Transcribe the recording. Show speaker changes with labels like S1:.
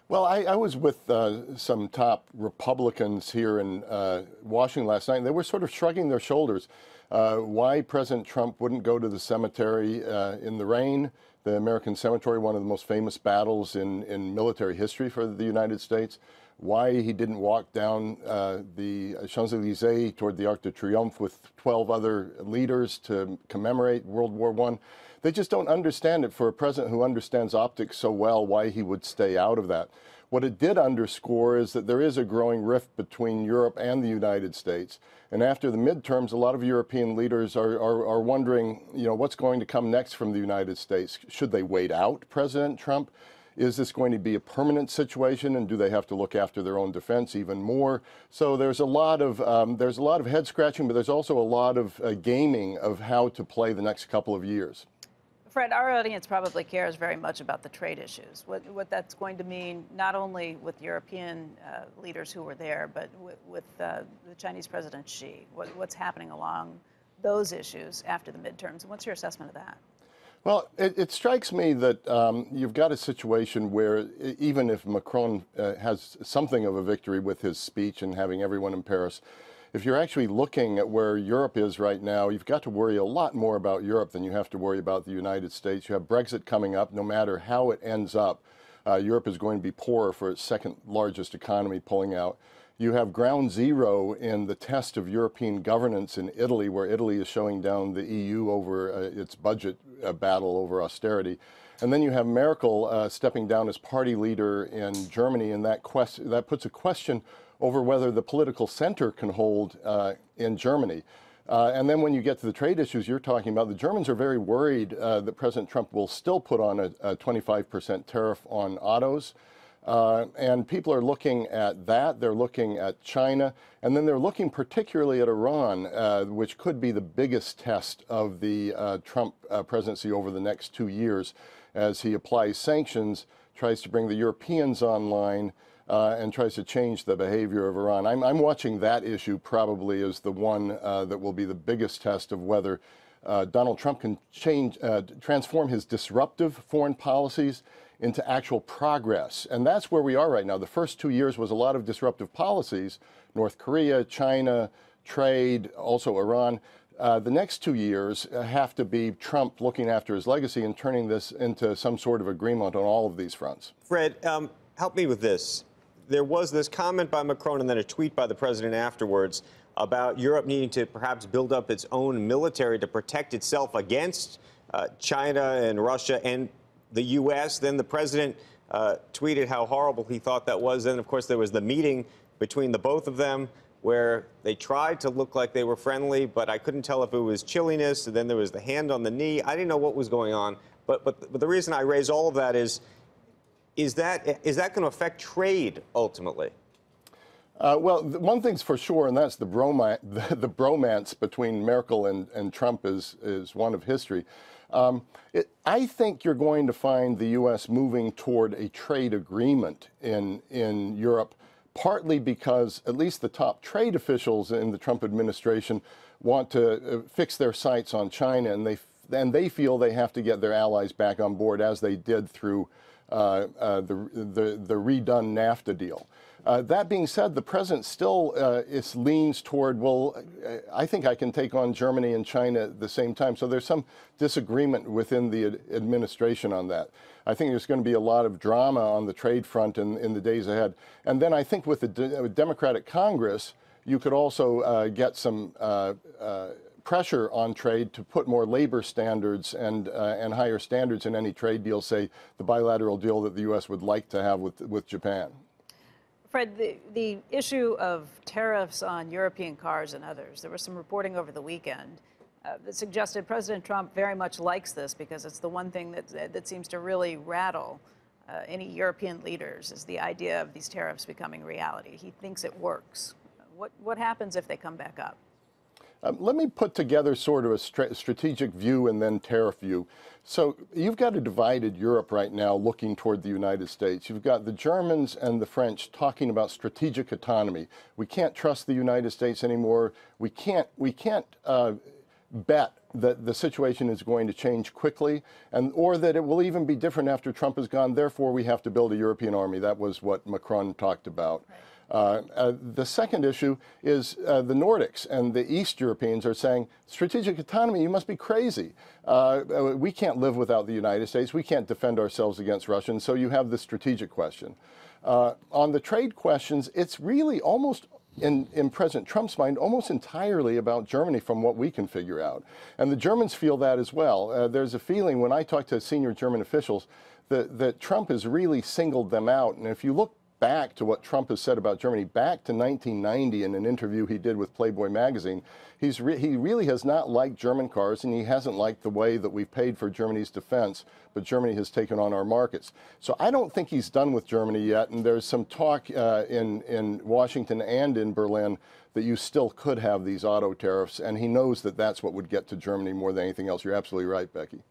S1: Well, I was with some top Republicans here in Washington last night, and they were sort of shrugging their shoulders why President Trump wouldn't go to the cemetery in the rain, the American Cemetery, one of the most famous battles in military history for the United States, why he didn't walk down the Champs-Élysées toward the Arc de Triomphe with 12 other leaders to commemorate World War I. They just don't understand it for a president who understands optics so well, why he would stay out of that. What it did underscore is that there is a growing rift between Europe and the United States. And after the midterms, a lot of European leaders are wondering, what's going to come next from the United States? Should they wait out President Trump? Is this going to be a permanent situation, and do they have to look after their own defense even more? So there's a lot of head scratching, but there's also a lot of gaming of how to play the next couple of years.
S2: Fred, our audience probably cares very much about the trade issues, what that's going to mean not only with European leaders who were there, but with the Chinese President Xi. What's happening along those issues after the midterms, and what's your assessment of that?
S1: Well, it strikes me that you've got a situation where even if Macron has something of a victory with his speech and having everyone in Paris, if you're actually looking at where Europe is right now, you've got to worry a lot more about Europe than you have to worry about the United States. You have Brexit coming up. No matter how it ends up, Europe is going to be poorer for its second largest economy pulling out. You have ground zero in the test of European governance in Italy, where Italy is showing down the EU over its budget battle over austerity. And then you have Merkel stepping down as party leader in Germany, and that puts a question over whether the political center can hold in Germany. And then when you get to the trade issues you're talking about, the Germans are very worried that President Trump will still put on a 25% tariff on autos. And people are looking at that. They're looking at China. And then they're looking particularly at Iran, which could be the biggest test of the Trump presidency over the next 2 years as he applies sanctions, tries to bring the Europeans online, and tries to change the behavior of Iran. I'm watching that issue probably as the one that will be the biggest test of whether Donald Trump can transform his disruptive foreign policies into actual progress. And that's where we are right now. The first 2 years was a lot of disruptive policies, North Korea, China, trade, also Iran. The next 2 years have to be Trump looking after his legacy and turning this into some sort of agreement on all of these fronts.
S3: Fred, help me with this. There was this comment by Macron and then a tweet by the president afterwards about Europe needing to perhaps build up its own military to protect itself against China and Russia and the U.S. Then the president tweeted how horrible he thought that was. Then, of course, there was the meeting between the both of them where they tried to look like they were friendly, but I couldn't tell if it was chilliness. And then there was the hand on the knee. I didn't know what was going on. But the reason I raise all of that is that going to affect trade ultimately?
S1: Well, one thing's for sure, and that's the bromance between Merkel and Trump is one of history. I think you're going to find the U.S. moving toward a trade agreement in Europe, partly because at least the top trade officials in the Trump administration want to fix their sights on China, and they feel they have to get their allies back on board, as they did through the redone NAFTA deal. That being said, the president still leans toward, well, I think I can take on Germany and China at the same time. So there's some disagreement within the administration on that. I think there's going to be a lot of drama on the trade front in the days ahead. And then I think with the Democratic Congress, you could also get some pressure on trade to put more labor standards and higher standards in any trade deal, say the bilateral deal that the U.S. would like to have with Japan.
S2: Fred, the issue of tariffs on European cars and others, there was some reporting over the weekend that suggested President Trump very much likes this because it's the one thing that seems to really rattle any European leaders, is the idea of these tariffs becoming reality. He thinks it works. What happens if they come back up?
S1: Let me put together sort of a strategic view and then tariff view. So you've got a divided Europe right now looking toward the United States. You've got the Germans and the French talking about strategic autonomy. We can't trust the United States anymore. We can't bet that the situation is going to change quickly, or that it will even be different after Trump is gone. Therefore, we have to build a European army. That was what Macron talked about. Right. The second issue is the Nordics and the East Europeans are saying, strategic autonomy, you must be crazy. We can't live without the United States. We can't defend ourselves against Russia. And so you have the strategic question. On the trade questions, it's really almost, in President Trump's mind, almost entirely about Germany from what we can figure out. And the Germans feel that as well. There's a feeling when I talk to senior German officials that Trump has really singled them out. And if you look back to what Trump has said about Germany, back to 1990 in an interview he did with Playboy magazine, he really has not liked German cars, and he hasn't liked the way that we've paid for Germany's defense, but Germany has taken on our markets. So I don't think he's done with Germany yet, and there's some talk in Washington and in Berlin that you still could have these auto tariffs, and he knows that that's what would get to Germany more than anything else. You're absolutely right, Becky.